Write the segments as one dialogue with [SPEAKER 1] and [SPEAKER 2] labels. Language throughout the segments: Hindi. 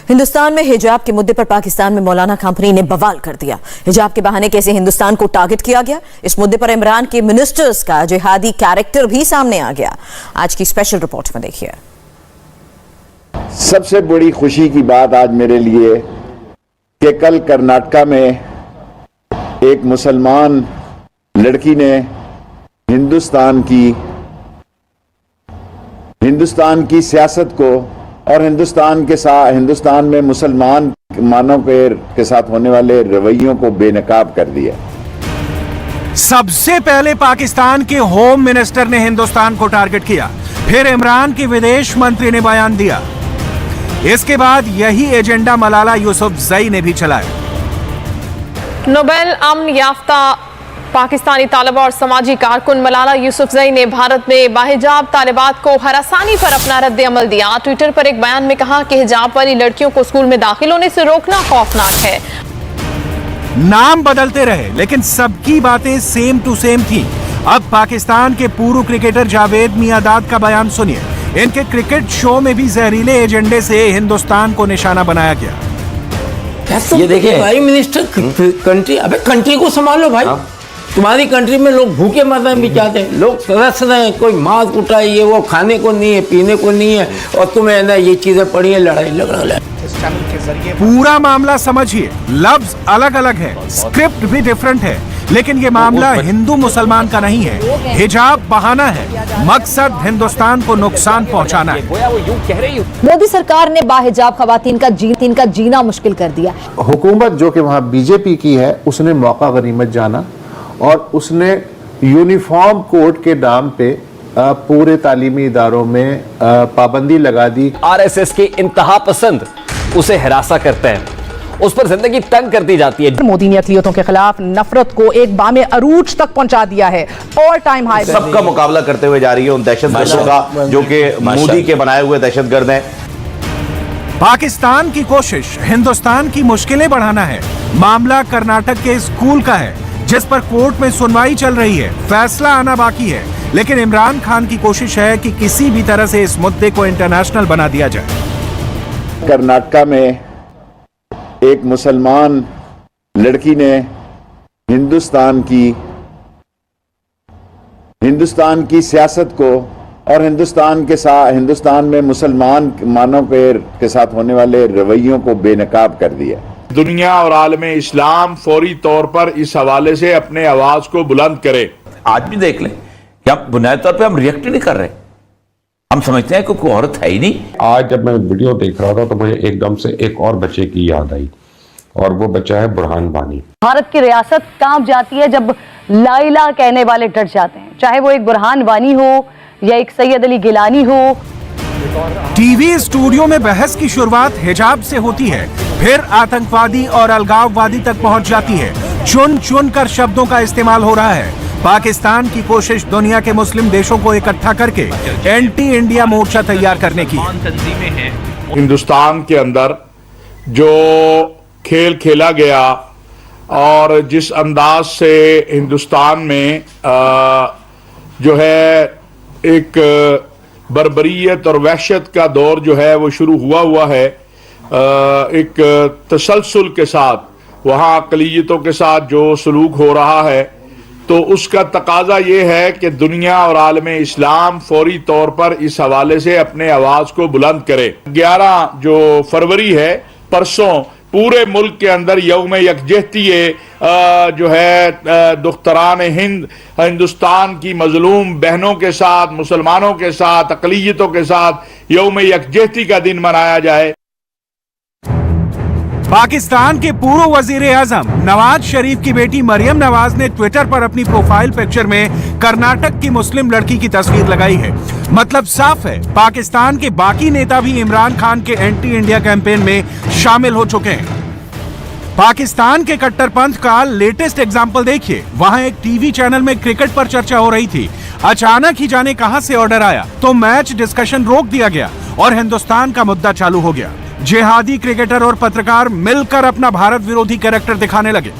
[SPEAKER 1] हिंदुस्तान में हिजाब के मुद्दे पर पाकिस्तान में मौलाना कंपनी ने बवाल कर दिया। हिजाब के बहाने कैसे हिंदुस्तान को टारगेट किया गया, इस मुद्दे पर इमरान के मिनिस्टर्स का जिहादी कैरेक्टर भी सामने आ गया। आज की स्पेशल रिपोर्ट में देखिए।
[SPEAKER 2] सबसे बड़ी खुशी की बात आज मेरे लिए कि कल कर्नाटका में एक मुसलमान लड़की ने हिंदुस्तान की सियासत को और हिंदुस्तान में मुसलमानों के साथ होने वाले रवैयों को बेनकाब कर दिया।
[SPEAKER 3] सबसे पहले पाकिस्तान के होम मिनिस्टर ने हिंदुस्तान को टारगेट किया, फिर इमरान के विदेश मंत्री ने बयान दिया। इसके बाद यही एजेंडा मलाला यूसुफजई ने भी चलाया।
[SPEAKER 4] नोबेल अमन याफ्ता पाकिस्तानी तालिबा और समाजी कारकुन मलाला यूसुफजई ने भारत में बाहिजाब तालिबात को हरासानी पर अपना रद्द अमल दिया। ट्विटर पर एक बयान में कहा कि हिजाब वाली लड़कियों को स्कूल में दाखिल होने से रोकना खौफनाक है।
[SPEAKER 3] नाम बदलते रहे लेकिन सबकी बातें सेम टू सेम थी। अब पाकिस्तान के पूर्व क्रिकेटर जावेद मियांदाद का बयान सुनिए। इनके क्रिकेट शो में भी जहरीले एजेंडे से हिंदुस्तान को निशाना बनाया गया।
[SPEAKER 5] ये देखिए प्राइम मिनिस्टर कंट्री को संभालो भाई। तुम्हारी कंट्री में लोग भूखे मरना भी चाहते हैं, लोग तरस रहे हैं, कोई मार कुटाई है, वो खाने को नहीं है, पीने को नहीं है, और तुम्हें ना ये चीजें पड़ी है, लड़ाई लग रहा है।
[SPEAKER 3] पूरा मामला समझिए, लफ्ज अलग अलग है, स्क्रिप्ट भी डिफरेंट है, लेकिन ये मामला हिंदू मुसलमान का नहीं है। हिजाब बहाना है, मकसद हिंदुस्तान को नुकसान पहुंचाना है।
[SPEAKER 6] मोदी सरकार ने बाहिजाब खवातीन का जीना मुश्किल कर दिया।
[SPEAKER 7] हुकूमत जो कि वहां बीजेपी की है, उसने मौका गनीमत जाना और उसने यूनिफॉर्म कोड के नाम पे पूरे तालीमी इदारों में पाबंदी लगा दी।
[SPEAKER 8] आरएसएस के इंतहा पसंद उसे हिरासा करते हैं, उस पर जिंदगी तंग कर दी जाती है।
[SPEAKER 6] मोदी ने अक़लियतों के खिलाफ नफरत को एक बामे अरूज तक पहुंचा दिया है। ऑल टाइम हाई
[SPEAKER 9] सबका मुकाबला करते हुए जा रही है उन दहशतगर्दों का जो कि मोदी के बनाए हुए दहशतगर्द हैं।
[SPEAKER 3] पाकिस्तान की कोशिश हिंदुस्तान की मुश्किलें बढ़ाना है। मामला कर्नाटक के स्कूल का है जिस पर कोर्ट में सुनवाई चल रही है, फैसला आना बाकी है, लेकिन इमरान खान की कोशिश है कि किसी भी तरह से इस मुद्दे को इंटरनेशनल बना दिया जाए।
[SPEAKER 2] कर्नाटका में एक मुसलमान लड़की ने हिंदुस्तान की सियासत को और हिंदुस्तान में मुसलमानों के साथ होने वाले रवैयों को बेनकाब कर दिया।
[SPEAKER 10] दुनिया और आलम इस्लाम फौरी तौर पर इस हवाले से अपने आवाज को बुलंद करे।
[SPEAKER 9] आज भी देख लें कि हम बुनियादी तौर पे हम रिएक्ट नहीं कर रहे, हम समझते हैं कि कोई औरत है ही नहीं।
[SPEAKER 11] आज जब मैं वीडियो देख रहा था तो मुझे एकदम से एक और बच्चे की याद आई और वो बच्चा है बुरहान वानी।
[SPEAKER 6] भारत की रियासत कांप जाती है जब लाइला कहने वाले डर जाते हैं, चाहे वो एक बुरहान वानी हो या एक सैयद अली गिलानी हो।
[SPEAKER 3] टीवी स्टूडियो में बहस की शुरुआत हिजाब से होती है, फिर आतंकवादी और अलगाववादी तक पहुंच जाती है। चुन चुन कर शब्दों का इस्तेमाल हो रहा है। पाकिस्तान की कोशिश दुनिया के मुस्लिम देशों को इकट्ठा करके एंटी इंडिया मोर्चा तैयार करने की है।
[SPEAKER 10] हिंदुस्तान के अंदर जो खेल खेला गया और जिस अंदाज से हिंदुस्तान में जो है एक बर्बरियत और वहशत का दौर जो है वो शुरू हुआ है, एक तसलसल के साथ वहाँ अक़लियतों के साथ जो सलूक हो रहा है, तो उसका तकाजा ये है कि दुनिया और आलम इस्लाम फौरी तौर पर इस हवाले से अपने आवाज़ को बुलंद करे। 11 जो फरवरी है, परसों पूरे मुल्क के अंदर यौम यकजहती जो है दुख्तरान हिंदुस्तान की मजलूम बहनों के साथ, मुसलमानों के साथ, अक़लियतों के साथ यौम यकजहती का दिन मनाया जाए।
[SPEAKER 3] पाकिस्तान के पूर्व वजीर आजम नवाज शरीफ की बेटी मरियम नवाज ने ट्विटर पर अपनी प्रोफाइल पिक्चर में कर्नाटक की मुस्लिम लड़की की तस्वीर लगाई है। मतलब साफ है, पाकिस्तान के बाकी नेता भी इमरान खान के एंटी इंडिया कैंपेन में शामिल हो चुके हैं। पाकिस्तान के कट्टरपंथ का लेटेस्ट एग्जाम्पल देखिए। वहां एक टीवी चैनल में क्रिकेट पर चर्चा हो रही थी, अचानक ही जाने कहां से ऑर्डर आया तो मैच डिस्कशन रोक दिया गया और हिंदुस्तान का मुद्दा चालू हो गया। जिहादी क्रिकेटर और पत्रकार मिलकर अपना भारत विरोधी कैरेक्टर दिखाने लगे।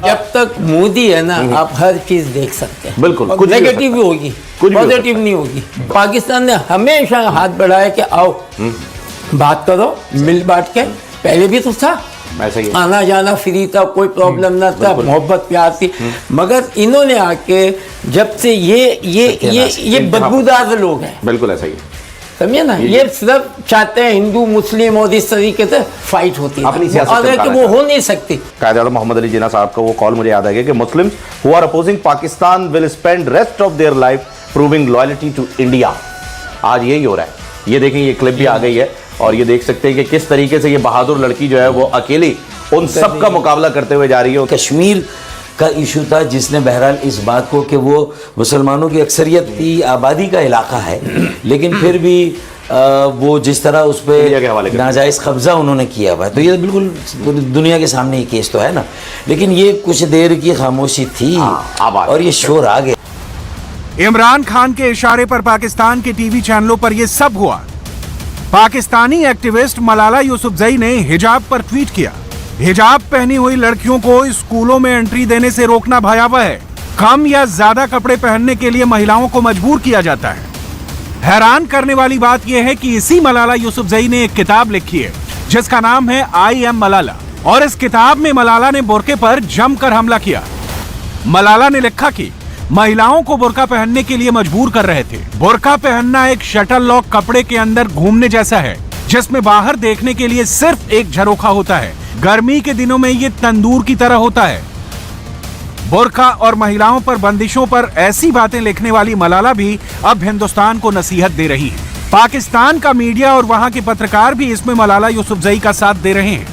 [SPEAKER 5] जब तक मोदी है ना, आप हर चीज देख सकते हैं।
[SPEAKER 9] बिल्कुल,
[SPEAKER 5] कुछ नेगेटिव भी होगी, पॉजिटिव नहीं होगी। पाकिस्तान ने हमेशा हाथ बढ़ाया कि आओ बात करो मिल बांट के, पहले भी तो था,
[SPEAKER 8] ऐसा ही
[SPEAKER 5] आना जाना फ्री था, कोई प्रॉब्लम ना था, मोहब्बत प्यार थी। मगर इन्होंने आके जब से ये बदबूदार लोग हैं,
[SPEAKER 8] बिल्कुल ऐसा ही है।
[SPEAKER 5] समझे ना, ये सिर्फ चाहते हैं हिंदू मुस्लिम और इस तरीके से फाइट होती है,
[SPEAKER 8] अपनी सियासत
[SPEAKER 5] और कि वो हो नहीं सकती।
[SPEAKER 12] कायद-ए-आज़म मोहम्मद अली जिन्ना साहब का वो कॉल मुझे याद आ गया कि Muslims who are opposing Pakistan will spend rest of their life proving loyalty to India. आज यही हो रहा है। ये देखें, ये क्लिप भी आ गई है और ये देख सकते हैं कि किस तरीके से ये बहादुर लड़की जो है वो अकेली उन सब का मुकाबला करते हुए जा रही है।
[SPEAKER 13] कश्मीर का इशू था जिसने बहरहाल इस बात को कि वो मुसलमानों की अक्सरियत की आबादी का इलाका है, लेकिन फिर भी वो जिस तरह उस पर नाजायज़ कब्जा उन्होंने किया हुआ है, तो ये बिल्कुल दुनिया के सामने ये केस तो है ना। लेकिन ये कुछ देर की खामोशी थी और ये शोर आ गया।
[SPEAKER 3] इमरान खान के इशारे पर पाकिस्तान के टीवी चैनलों पर यह सब हुआ। पाकिस्तानी एक्टिविस्ट मलाला यूसुफजई ने हिजाब पर ट्वीट किया। हिजाब पहनी हुई लड़कियों को स्कूलों में एंट्री देने से रोकना भयावह है। कम या ज्यादा कपड़े पहनने के लिए महिलाओं को मजबूर किया जाता है। हैरान करने वाली बात यह है कि इसी मलाला यूसुफजई ने एक किताब लिखी है जिसका नाम है आई एम मलाला, और इस किताब में मलाला ने बुर्के पर जमकर हमला किया। मलाला ने लिखा कि महिलाओं को बुर्का पहनने के लिए मजबूर कर रहे थे। बुर्का पहनना एक शटल लॉक कपड़े के अंदर घूमने जैसा है जिसमें बाहर देखने के लिए सिर्फ एक झरोखा होता है। गर्मी के दिनों में ये तंदूर की तरह होता है। बुर्का और महिलाओं पर बंदिशों पर ऐसी बातें लिखने वाली मलाला भी अब हिंदुस्तान को नसीहत दे रही है। पाकिस्तान का मीडिया और वहां के पत्रकार भी इसमें मलाला यूसुफजई का साथ दे रहे हैं।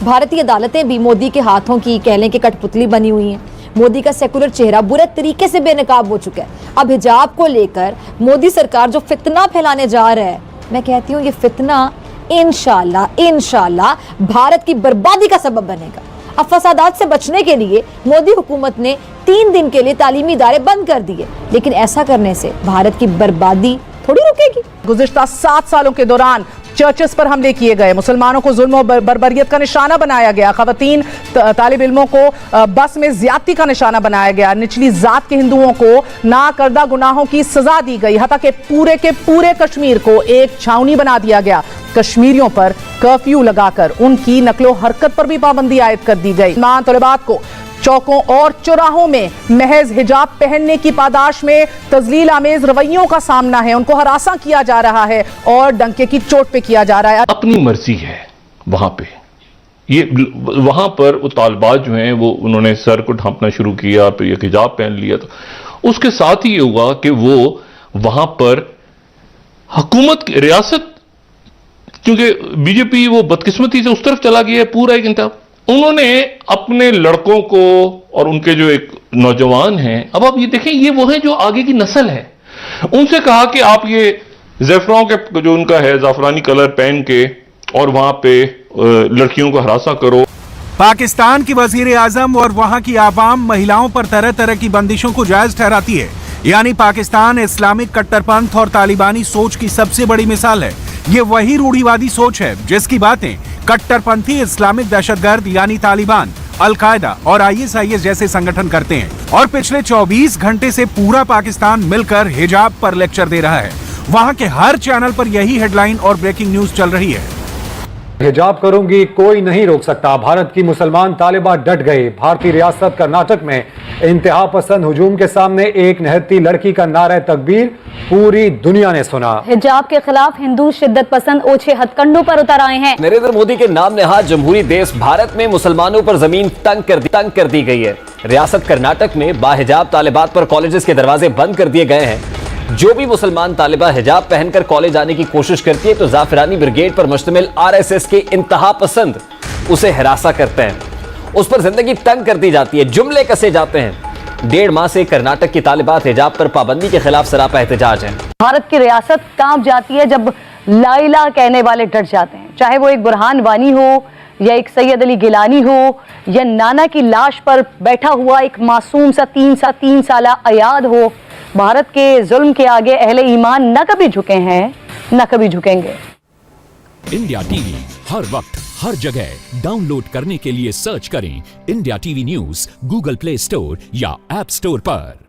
[SPEAKER 14] भारतीय अदालतें भी मोदी के हाथों की कह लें कि कठपुतली बनी हुई हैं। मोदी का सेकुलर चेहरा बुरे तरीके से बेनकाब हो चुका है। अब हिजाब को लेकर मोदी सरकार जो फितना फैलाने जा रहा है, मैं कहती हूँ ये फितना इंशाल्लाह भारत की बर्बादी का सबब बनेगा। अब फसादात से बचने के लिए मोदी हुकूमत ने 3 दिन के लिए तालीमी इदारे बंद कर दिए, लेकिन ऐसा करने से भारत की बर्बादी थोड़ी रुकेगी।
[SPEAKER 15] गुज़िश्ता 7 सालों के दौरान चर्चेस पर हमले किए गए, मुसलमानों को जुल्म और बर्बरियत का निशाना बनाया गया, खवातीन तालिब इल्मों को बस में ज्यादती का निशाना बनाया गया, निचली जात के हिंदुओं को ना करदा गुनाहों की सजा दी गई, हत्ता के पूरे कश्मीर को एक छावनी बना दिया गया। कश्मीरियों पर कर्फ्यू लगाकर उनकी नकलो हरकत पर भी पाबंदी आयद कर दी गई। मुसलमान तलबात को चौकों और चौराहों में महज हिजाब पहनने की पादाश में तजलील आमेज रवैयों का सामना है। उनको हरासा किया जा रहा है और डंके की चोट पे किया जा रहा है।
[SPEAKER 16] अपनी मर्जी है वहां पे, ये वहां पर वो तालिबात जो हैं वो उन्होंने सर को ढांपना शुरू किया, फिर ये हिजाब पहन लिया, तो उसके साथ ही ये हुआ कि वो वहां पर हुकूमत की रियासत, क्योंकि बीजेपी वो बदकिस्मती से उस तरफ चला गया है पूरा एक इंतहा। उन्होंने अपने लड़कों को और उनके जो एक नौजवान हैं, अब आप ये देखें, ये वो है जो आगे की नस्ल है, उनसे कहा कि आप ये ज़ैफ़रान के जो उनका है ज़ाफ़रानी कलर पहन के और वहां पे लड़कियों को हरासा करो।
[SPEAKER 3] पाकिस्तान की वजीर आजम और वहां की आवाम महिलाओं पर तरह तरह की बंदिशों को जायज ठहराती है। यानी पाकिस्तान इस्लामिक कट्टरपंथ और तालिबानी सोच की सबसे बड़ी मिसाल है। ये वही रूढ़िवादी सोच है जिसकी बातें कट्टरपंथी इस्लामिक दहशतगर्द यानी तालिबान, अल-कायदा और ISIS जैसे संगठन करते हैं। और पिछले 24 घंटे से पूरा पाकिस्तान मिलकर हिजाब पर लेक्चर दे रहा है। वहां के हर चैनल पर यही हेडलाइन और ब्रेकिंग न्यूज चल रही है।
[SPEAKER 17] हिजाब करूंगी, कोई नहीं रोक सकता। भारत की मुसलमान तालिबा डट गए। भारतीय रियासत कर्नाटक में इंतहा पसंद हुजूम के सामने एक निहत्ती लड़की का नारा तकबीर पूरी दुनिया ने सुना।
[SPEAKER 6] हिजाब के खिलाफ हिंदू शिद्दत पसंद ओछे हथकंडों पर उतर आए हैं।
[SPEAKER 8] नरेंद्र मोदी के नाम नेहाद जमहूरी देश भारत में मुसलमानों पर जमीन तंग कर दी गई है। रियासत कर्नाटक में बाहिजाब तालिबात पर कॉलेजेस के दरवाजे बंद कर दिए गए हैं। जो भी मुसलमान तालिबा हिजाब पहनकर कॉलेज आने की कोशिश करती है तो जाफरानी ब्रिगेड पर मुश्तमिल RSS के इंतहा पसंद उसे हिरासा करते हैं, उस पर जिंदगी तंग कर दी जाती है, जुमले कसे जाते हैं। 1.5 माह से कर्नाटक की तालिबात हिजाब पर पाबंदी के खिलाफ सरापा एहतजाज है।
[SPEAKER 6] भारत की रियासत कांप जाती है जब ला इलाहा कहने वाले डर जाते हैं, चाहे वो एक बुरहान वानी हो या एक सैयद अली गिलानी हो या नाना की लाश पर बैठा हुआ एक मासूम सा 3 साला अयाद हो। भारत के जुल्म के आगे अहले ईमान न कभी झुके हैं न कभी झुकेंगे।
[SPEAKER 18] इंडिया टीवी हर वक्त हर जगह डाउनलोड करने के लिए सर्च करें India TV news Google play store या ऐप स्टोर पर।